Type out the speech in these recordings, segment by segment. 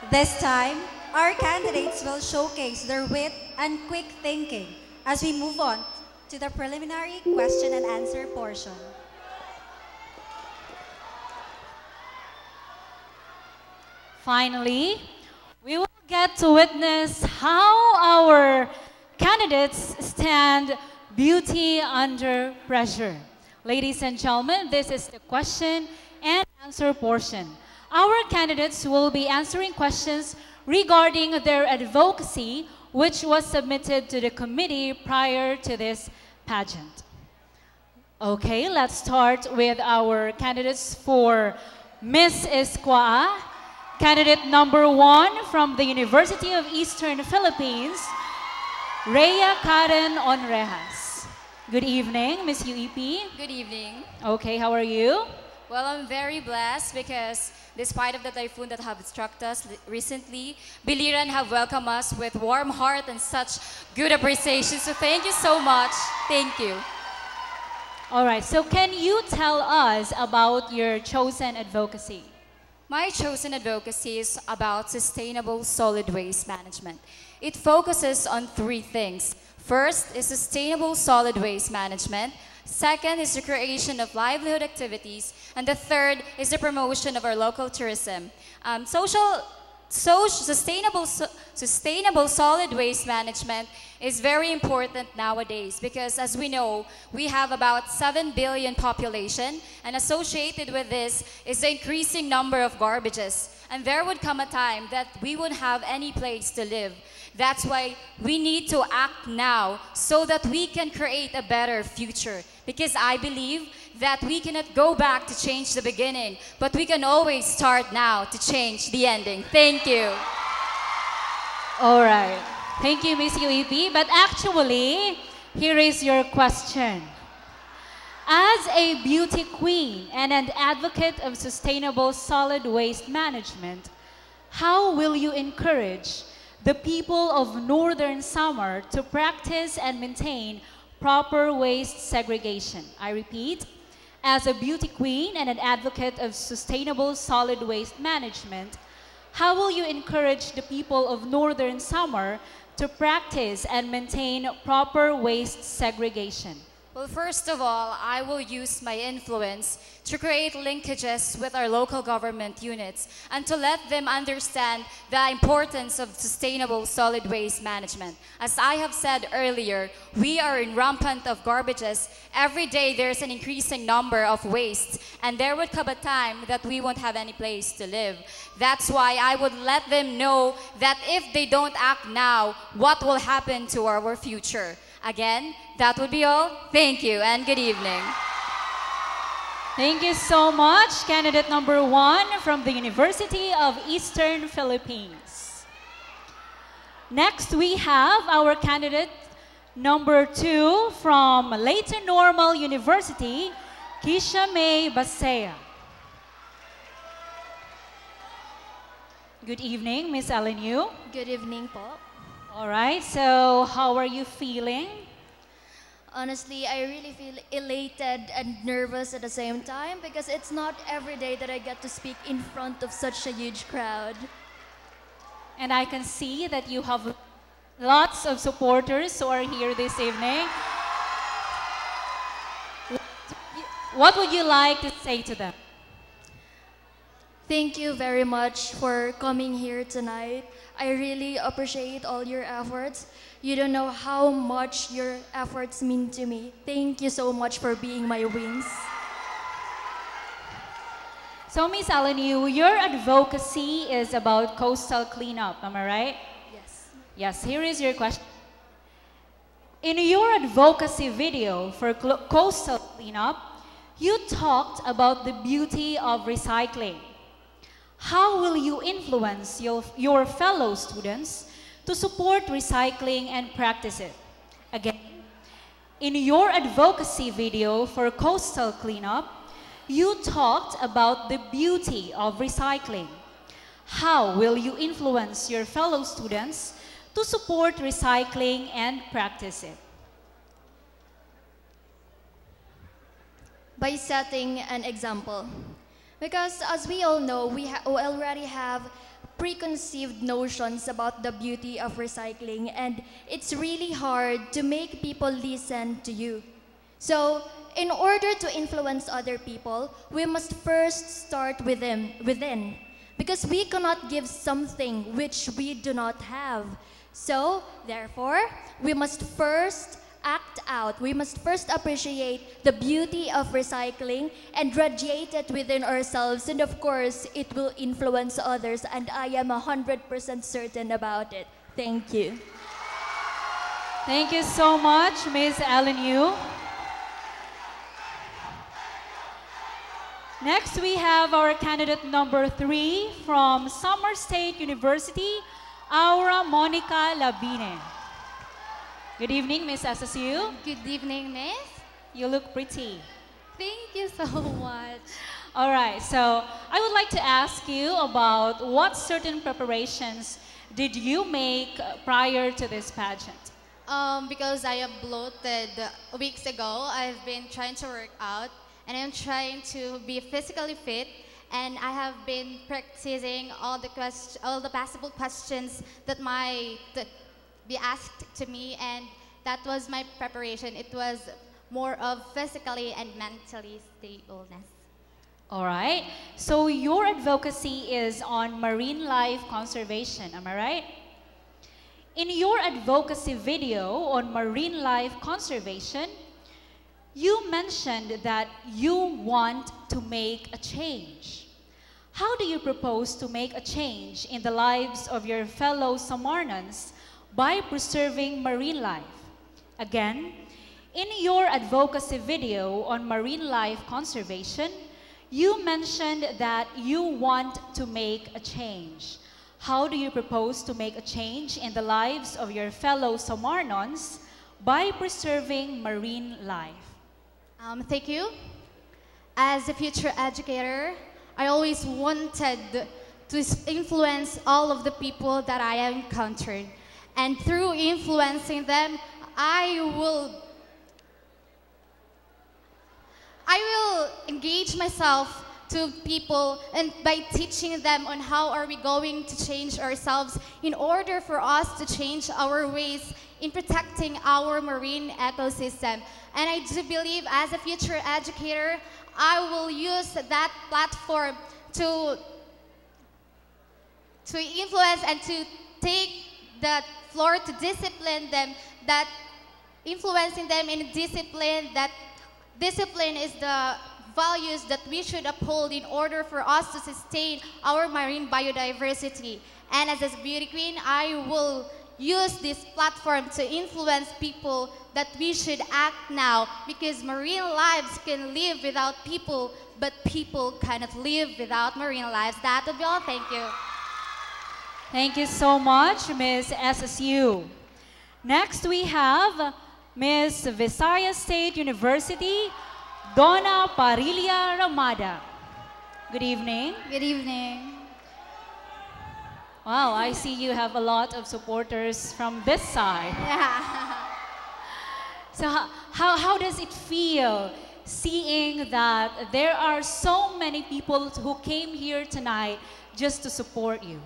This time, our candidates will showcase their wit and quick thinking as we move on to the preliminary question and answer portion. Finally, we will get to witness how our candidates stand beauty under pressure. Ladies and gentlemen, this is the question and answer portion. Our candidates will be answering questions regarding their advocacy, which was submitted to the committee prior to this pageant. Okay, let's start with our candidates for Miss SCUAA. Candidate number 1 from the University of Eastern Philippines, Rhea Karen Onrejas. Good evening, Miss UEP. Good evening. Okay, how are you? Well, I'm very blessed because despite of the typhoon that have struck us recently, Biliran have welcomed us with warm heart and such good appreciation. So thank you so much. Thank you. All right, so can you tell us about your chosen advocacy? My chosen advocacy is about sustainable solid waste management. It focuses on 3 things. First is sustainable solid waste management. Second is the creation of livelihood activities. And the third is the promotion of our local tourism. Sustainable solid waste management is very important nowadays because as we know, we have about 7 billion population and associated with this is the increasing number of garbages. And there would come a time that we wouldn't have any place to live. That's why we need to act now so that we can create a better future. Because I believe that we cannot go back to change the beginning, but we can always start now to change the ending. Thank you. All right. Thank you, Miss UEP. But actually, here is your question. As a beauty queen and an advocate of sustainable solid waste management, how will you encourage the people of Northern Samar to practice and maintain proper waste segregation? I repeat, as a beauty queen and an advocate of sustainable solid waste management, how will you encourage the people of Northern Samar to practice and maintain proper waste segregation? Well, first of all, I will use my influence to create linkages with our local government units and to let them understand the importance of sustainable solid waste management. As I have said earlier, we are in rampant of garbages. Every day there's an increasing number of wastes and there would come a time that we won't have any place to live. That's why I would let them know that if they don't act now, what will happen to our future. Again, that would be all. Thank you and good evening. Thank you so much, candidate number 1 from the University of Eastern Philippines. Next, we have our candidate number 2 from Leyte Normal University, Kisha May Basea. Good evening, Miss Alenu. Good evening po. All right, so how are you feeling? Honestly, I really feel elated and nervous at the same time because it's not every day that I get to speak in front of such a huge crowd. And I can see that you have lots of supporters who are here this evening. What would you like to say to them? Thank you very much for coming here tonight. I really appreciate all your efforts. You don't know how much your efforts mean to me. Thank you so much for being my wings. So, Miss Alenu, your advocacy is about coastal cleanup, am I right? Yes. Yes, here is your question. In your advocacy video for coastal cleanup, you talked about the beauty of recycling. How will you influence your fellow students to support recycling and practice it? Again, in your advocacy video for coastal cleanup, you talked about the beauty of recycling. How will you influence your fellow students to support recycling and practice it? By setting an example. Because as we all know, we already have preconceived notions about the beauty of recycling, and it's really hard to make people listen to you. So, in order to influence other people, we must first start within, because we cannot give something which we do not have. So, therefore, we must first act out. We must first appreciate the beauty of recycling and radiate it within ourselves. And of course, it will influence others. And I am 100% certain about it. Thank you. Thank you so much, Ms. Ellen Yu. Next, we have our candidate number 3 from Summer State University, Aura Monica Labine. Good evening, Miss SSU. Good evening, Miss. You look pretty. Thank you so much. All right, so I would like to ask you about what certain preparations did you make prior to this pageant? Because I have bloated weeks ago, I've been trying to work out and I'm trying to be physically fit, and I have been practicing all the possible questions that be asked to me, and that was my preparation. It was more of physically and mentally stableness. All right, so your advocacy is on marine life conservation, am I right? In your advocacy video on marine life conservation, you mentioned that you want to make a change. How do you propose to make a change in the lives of your fellow Samarnans by preserving marine life? Again, in your advocacy video on marine life conservation, you mentioned that you want to make a change. How do you propose to make a change in the lives of your fellow Samarnans by preserving marine life? Thank you. As a future educator, I always wanted to influence all of the people that I encountered. And through influencing them, I will engage myself to people, and by teaching them on how are we going to change ourselves in order for us to change our ways in protecting our marine ecosystem. And I do believe as a future educator, I will use that platform to influence and to take the floor to discipline them, that influencing them in discipline, that discipline is the values that we should uphold in order for us to sustain our marine biodiversity. And as a beauty queen, I will use this platform to influence people that we should act now, because marine lives can live without people, but people cannot live without marine lives. That would be all. Thank you. Thank you so much, Ms. SSU. Next, we have Ms. Visayas State University, Donna Parilla Ramada. Good evening. Good evening. Wow, I see you have a lot of supporters from this side. Yeah. So how does it feel seeing that there are so many people who came here tonight just to support you?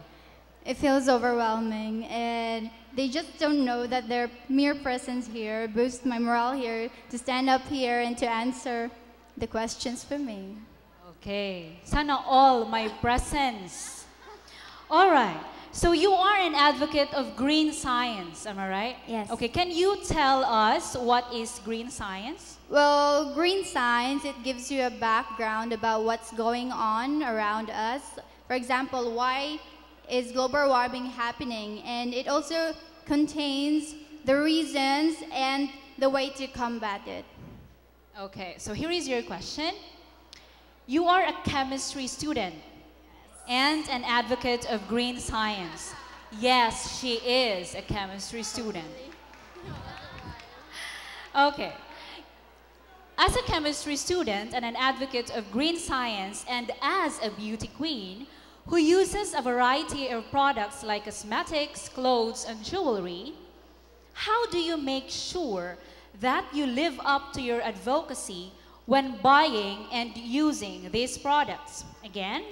It feels overwhelming, and they just don't know that their mere presence here boosts my morale here to stand up here and to answer the questions for me. Okay, sana all my presence. All right, so you are an advocate of green science, am I right? Yes. Okay, can you tell us what is green science? Well, green science, it gives you a background about what's going on around us. For example, why is global warming happening? And it also contains the reasons and the way to combat it. Okay, so here is your question. You are a chemistry student and an advocate of green science. Yes, she is a chemistry student. Okay. As a chemistry student and an advocate of green science, and as a beauty queen who uses a variety of products like cosmetics, clothes, and jewelry, how do you make sure that you live up to your advocacy when buying and using these products? Again,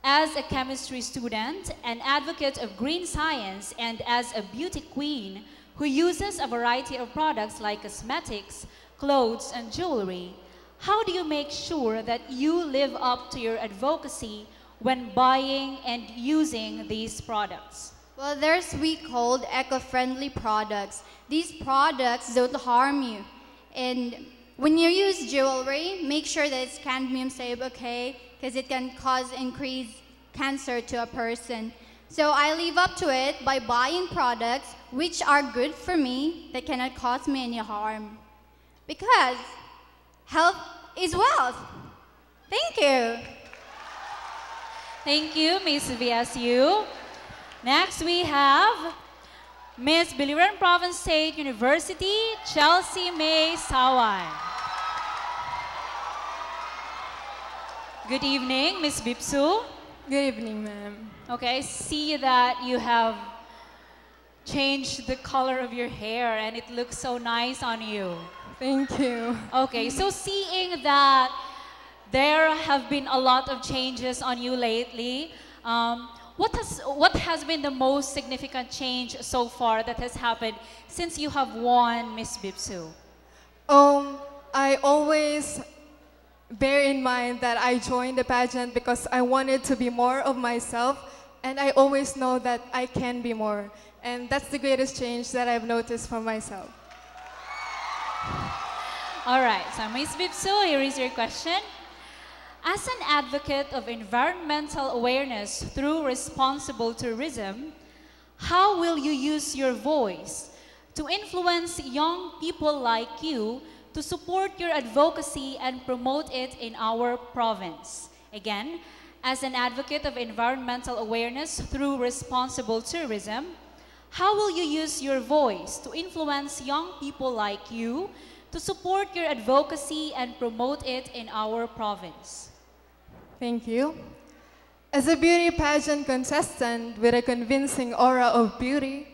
As a chemistry student, an advocate of green science, and as a beauty queen who uses a variety of products like cosmetics, clothes, and jewelry, how do you make sure that you live up to your advocacy when buying and using these products? Well, there's we called eco-friendly products. These products don't harm you. And when you use jewelry, make sure that it's cadmium safe, okay? Because it can cause increased cancer to a person. So I live up to it by buying products which are good for me that cannot cause me any harm. Because health is wealth. Thank you. Thank you, Miss VSU. Next, we have Miss Biliran Province State University, Chelsea May Sawai. Good evening, Miss Bipsu. Good evening, ma'am. Okay, I see that you have changed the color of your hair and it looks so nice on you. Thank you. Okay, so seeing that there have been a lot of changes on you lately, what has been the most significant change so far that has happened since you have won Miss Bipsu? I always bear in mind that I joined the pageant because I wanted to be more of myself, and I always know that I can be more. And that's the greatest change that I've noticed for myself. All right, so Ms. Bipsu, here is your question. As an advocate of environmental awareness through responsible tourism, how will you use your voice to influence young people like you to support your advocacy and promote it in our province? Again, as an advocate of environmental awareness through responsible tourism, how will you use your voice to influence young people like you to support your advocacy and promote it in our province? Thank you. As a beauty pageant contestant with a convincing aura of beauty,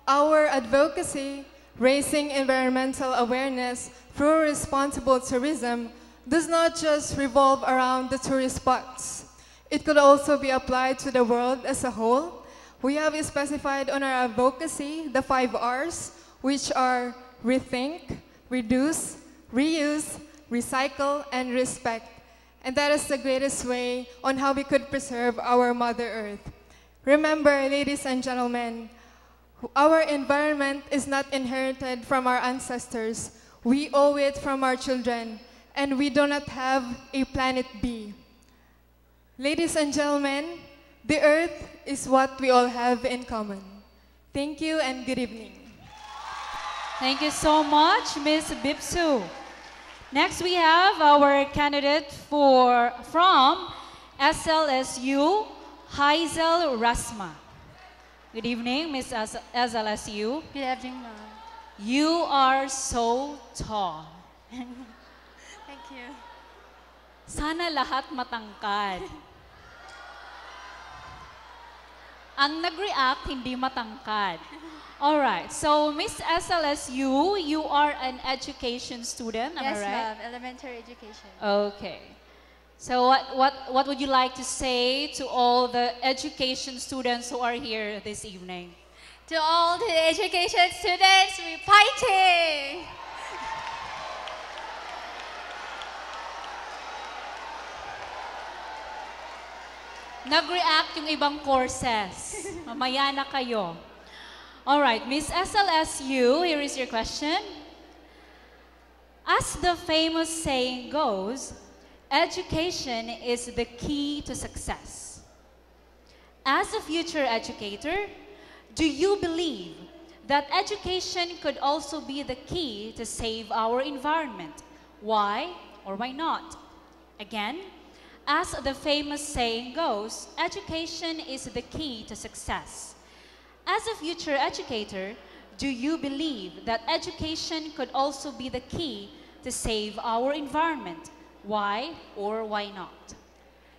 our advocacy, raising environmental awareness through responsible tourism, does not just revolve around the tourist spots. It could also be applied to the world as a whole. We have specified on our advocacy the 5 R's, which are rethink, reduce, reuse, recycle, and respect. And that is the greatest way on how we could preserve our Mother Earth. Remember, ladies and gentlemen, our environment is not inherited from our ancestors. We owe it from our children, and we do not have a planet B. Ladies and gentlemen, the Earth is what we all have in common. Thank you and good evening. Thank you so much, Ms. Bipsu. Next, we have our candidate from SLSU, Hazel Rasma. Good evening, Ms. SLSU. Good evening, ma'am. You are so tall. Thank you. Sana lahat matangkad. Ang nag-react, hindi matangkad. Alright, so Miss SLSU, you are an education student, am I Yes, right? ma'am. Elementary education. Okay. So what would you like to say to all the education students who are here this evening? To all the education students, we're fighting! Nag-react yung ibang courses. Mamaya na kayo. Alright, Miss SLSU, here is your question. As the famous saying goes, education is the key to success. As a future educator, do you believe that education could also be the key to save our environment? Why or why not? Again, as the famous saying goes, education is the key to success. As a future educator, do you believe that education could also be the key to save our environment? Why or why not?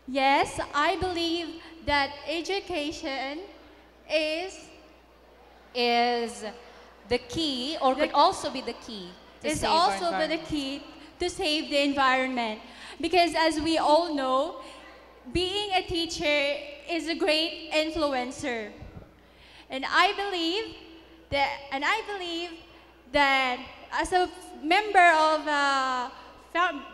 Yes, I believe that education is the key or could also be the key to is save our also the environment. key to save the environment. Because as we all know, being a teacher is a great influencer. And I believe that as a member of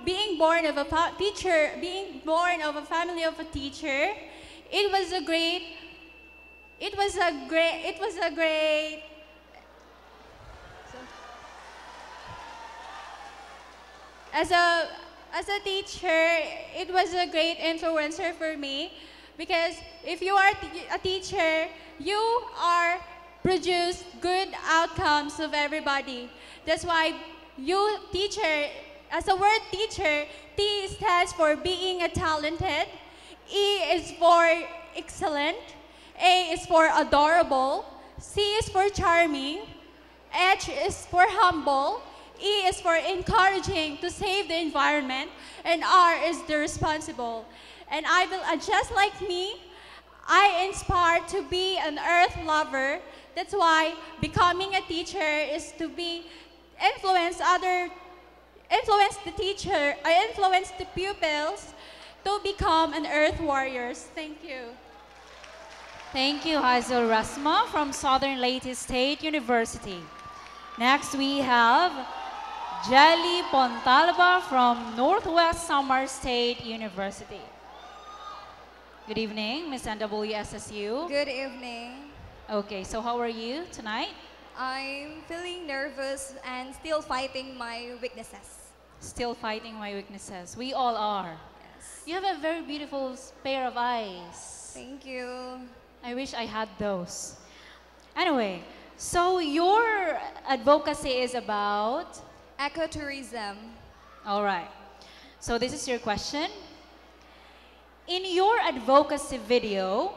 being born of a teacher, being born of a family of a teacher, it was a great as a teacher, it was a great influencer for me, because if you are a teacher, you are produce good outcomes of everybody. That's why you teacher, as a word teacher, T stands for being a talented, E is for excellent, A is for adorable, C is for charming, H is for humble, E is for encouraging to save the environment, and R is the responsible. And just like me, I inspire to be an earth lover. That's why becoming a teacher is to be influence the pupils to become an earth warriors. Thank you. Thank you, Hazel Rasma from Southern Leyte State University. Next, we have Jelly Pontalba from Northwest Samar State University. Good evening, Miss NWSSU. Good evening. Okay, so how are you tonight? I'm feeling nervous and still fighting my weaknesses. Still fighting my weaknesses. We all are. Yes. You have a very beautiful pair of eyes. Thank you. I wish I had those. Anyway, so your advocacy is about? Ecotourism. All right. So this is your question. In your advocacy video,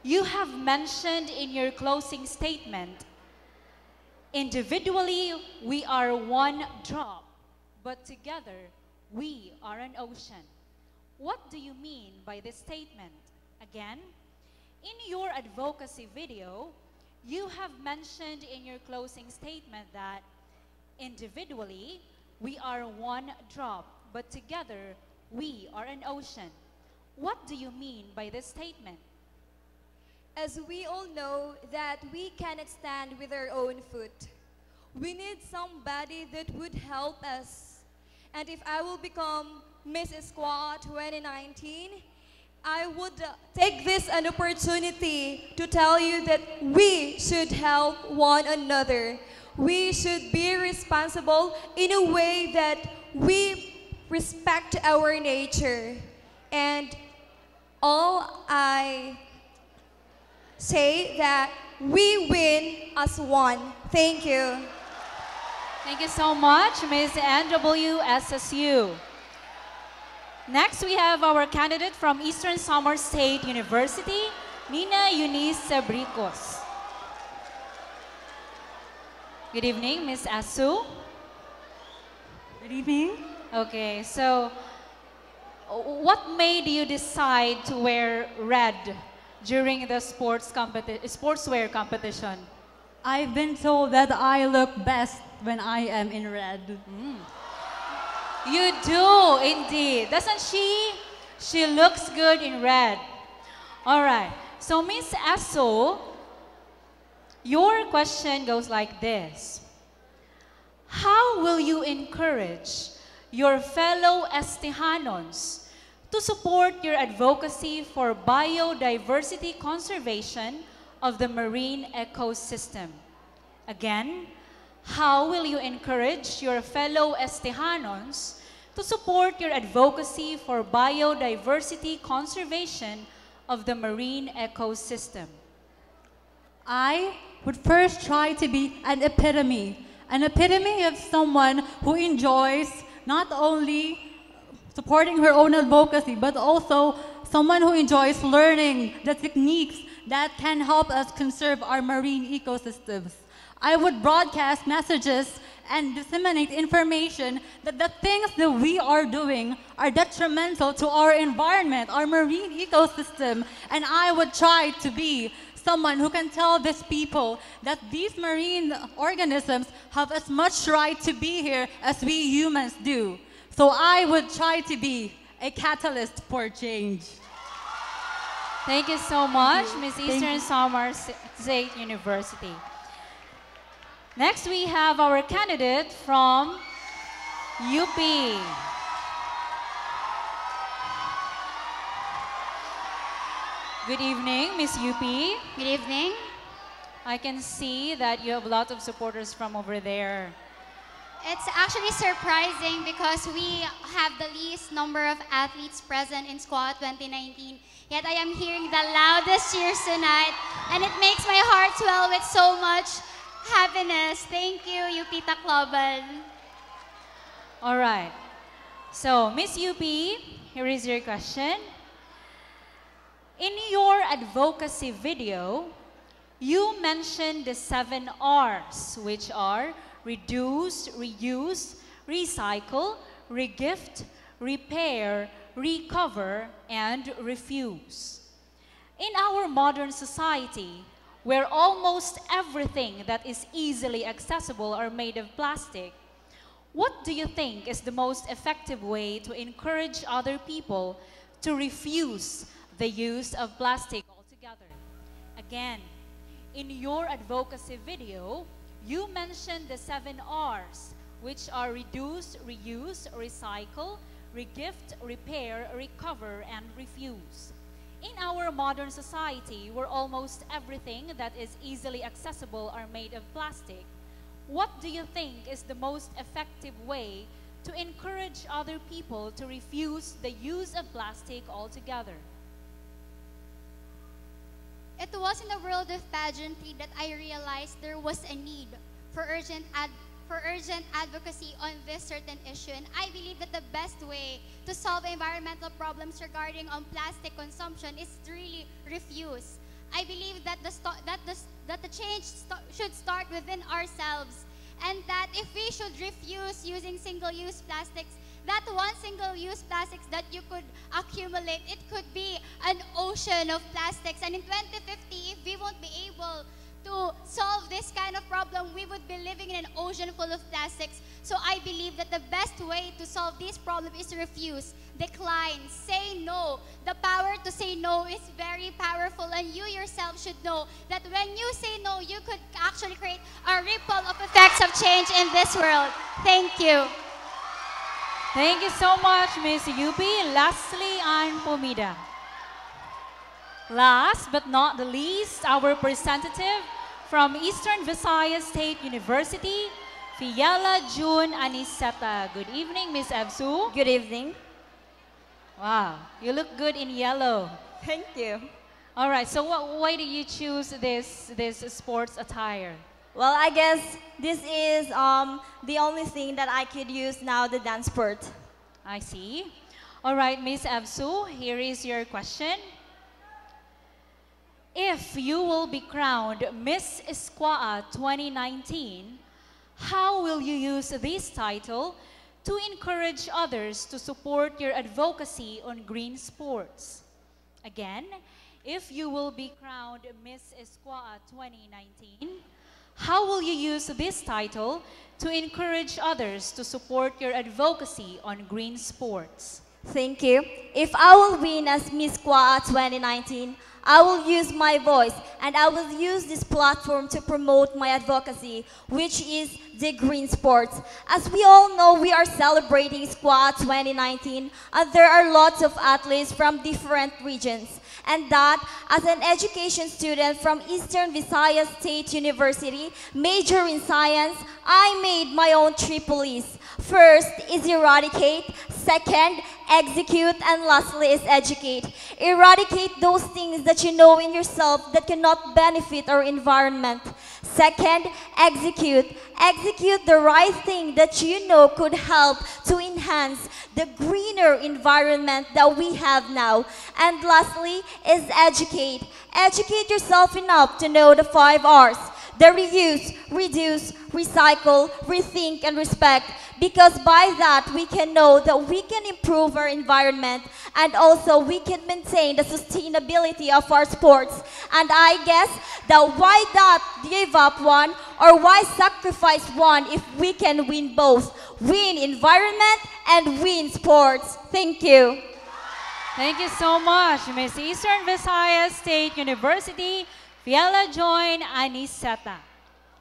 you have mentioned in your closing statement, individually, we are one drop, but together, we are an ocean. What do you mean by this statement? Again, in your advocacy video, you have mentioned in your closing statement that individually, we are one drop, but together, we are an ocean. What do you mean by this statement? As we all know that we cannot stand with our own foot. We need somebody that would help us. And if I will become Miss SCUAA 2019, I would take this an opportunity to tell you that we should help one another. We should be responsible in a way that we respect our nature. And all I say that we win as one. Thank you. Thank you so much, Ms. NWSSU. Next, we have our candidate from Eastern Samar State University, Nina Eunice Bricos. Good evening, Ms. Asu. Good evening. Okay, so what made you decide to wear red during the sportswear competition? I've been told that I look best when I am in red. You do, indeed. Doesn't she? She looks good in red. All right. So, Miss Aso, your question goes like this. How will you encourage your fellow Estejanos to support your advocacy for biodiversity conservation of the marine ecosystem? Again, how will you encourage your fellow Estejanos to support your advocacy for biodiversity conservation of the marine ecosystem? I would first try to be an epitome of someone who enjoys not only supporting her own advocacy, but also someone who enjoys learning the techniques that can help us conserve our marine ecosystems. I would broadcast messages and disseminate information that the things that we are doing are detrimental to our environment, our marine ecosystem, and I would try to be someone who can tell these people that these marine organisms have as much right to be here as we humans do. So I would try to be a catalyst for change. Thank you so much, Miss Eastern Samar State University. Next, we have our candidate from UP. Good evening, Miss UP. Good evening. I can see that you have a lot of supporters from over there. It's actually surprising because we have the least number of athletes present in SCUAA 2019. Yet I am hearing the loudest cheers tonight, and it makes my heart swell with so much happiness. Thank you, UP Tacloban. All right. So, Miss UP, here is your question. In your advocacy video, you mentioned the 7 R's, which are reduce, reuse, recycle, regift, repair, recover, and refuse. In our modern society, where almost everything that is easily accessible are made of plastic, what do you think is the most effective way to encourage other people to refuse the use of plastic altogether? Again, in your advocacy video, you mentioned the 7 R's, which are reduce, reuse, recycle, regift, repair, recover, and refuse. In our modern society, where almost everything that is easily accessible are made of plastic, what do you think is the most effective way to encourage other people to refuse the use of plastic altogether? It was in the world of pageantry that I realized there was a need for urgent advocacy on this certain issue. And I believe that the best way to solve environmental problems regarding on plastic consumption is to really refuse. I believe that the change should start within ourselves, and that if we should refuse using single-use plastics, that one single-use plastics that you could accumulate, it could be an ocean of plastics. And in 2050, if we won't be able to solve this kind of problem, we would be living in an ocean full of plastics. So I believe that the best way to solve this problem is to refuse, decline, say no. The power to say no is very powerful, and you yourself should know that when you say no, you could actually create a ripple of effects of change in this world. Thank you. Thank you so much, Miss UP. Lastly, I'm Pomida. Last but not the least, our representative from Eastern Visayas State University, Fiala June Aniseta. Good evening, Miss Evsu. Good evening. Wow, you look good in yellow. Thank you. All right, so why did you choose this sports attire? Well, I guess this is the only thing that I could use now, the dance sport. I see. All right, Miss Evsu, here is your question. If you will be crowned Miss SCUAA 2019, how will you use this title to encourage others to support your advocacy on green sports? Again, if you will be crowned Miss SCUAA 2019, how will you use this title to encourage others to support your advocacy on green sports? Thank you. If I will win as Miss SCUAA 2019, I will use my voice and I will use this platform to promote my advocacy, which is the green sports. As we all know, we are celebrating SCUAA 2019, and there are lots of athletes from different regions. And that, as an education student from Eastern Visayas State University, major in science, I made my own triple E's. First is eradicate, second, execute, and lastly is educate. Eradicate those things that you know in yourself that cannot benefit our environment. Second, execute. Execute the right thing that you know could help to enhance the greener environment that we have now. And lastly is educate. Educate yourself enough to know the 5 R's. The reuse, reduce, recycle, rethink, and respect. Because by that, we can know that we can improve our environment, and also we can maintain the sustainability of our sports. And I guess that why not give up one, or why sacrifice one if we can win both? Win environment and win sports. Thank you. Thank you so much, Miss Eastern Visayas State University, Fiela Join Aniseta.